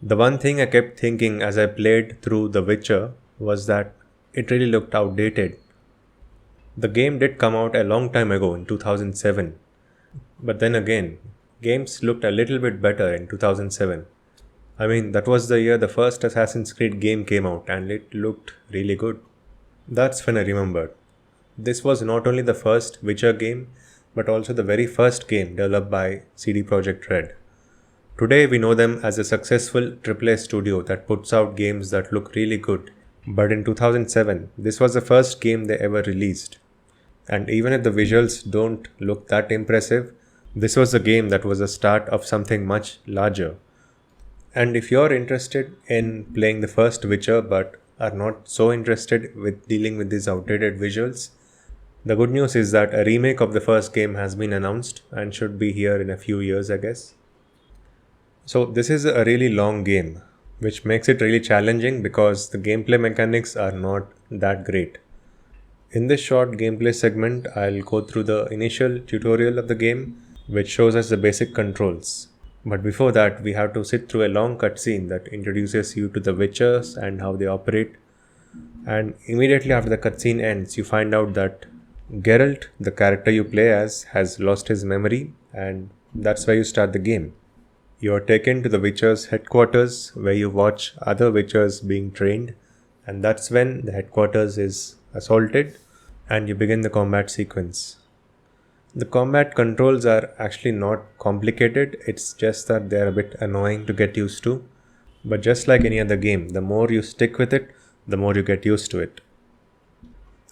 The one thing I kept thinking as I played through The Witcher was that it really looked outdated. The game did come out a long time ago in 2007, but then again, games looked a little bit better in 2007. I mean, that was the year the first Assassin's Creed game came out and it looked really good. That's when I remembered. This was not only the first Witcher game, but also the very first game developed by CD Projekt Red. Today we know them as a successful AAA studio that puts out games that look really good. But in 2007, this was the first game they ever released. And even if the visuals don't look that impressive, this was a game that was the start of something much larger. And if you're interested in playing the first Witcher but are not so interested with dealing with these outdated visuals, the good news is that a remake of the first game has been announced and should be here in a few years, I guess. So this is a really long game, which makes it really challenging because the gameplay mechanics are not that great. In this short gameplay segment, I'll go through the initial tutorial of the game, which shows us the basic controls. But before that, we have to sit through a long cutscene that introduces you to the Witchers and how they operate. And immediately after the cutscene ends, you find out that Geralt, the character you play as, has lost his memory, and that's where you start the game. You are taken to the Witcher's headquarters where you watch other Witchers being trained, and that's when the headquarters is assaulted and you begin the combat sequence. The combat controls are actually not complicated, it's just that they're a bit annoying to get used to. But just like any other game, the more you stick with it, the more you get used to it.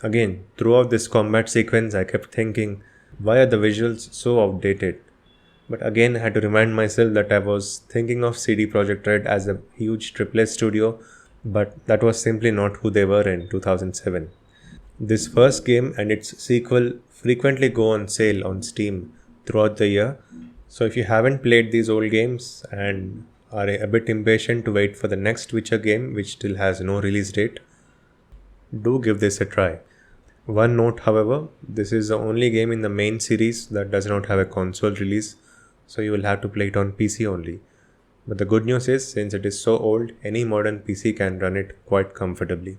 Again, throughout this combat sequence, I kept thinking, why are the visuals so outdated? But again, I had to remind myself that I was thinking of CD Projekt Red as a huge AAA studio, but that was simply not who they were in 2007. This first game and its sequel frequently go on sale on Steam throughout the year, so if you haven't played these old games and are a bit impatient to wait for the next Witcher game, which still has no release date, do give this a try. One note, however, this is the only game in the main series that does not have a console release, so you will have to play it on PC only. But the good news is, since it is so old, any modern PC can run it quite comfortably.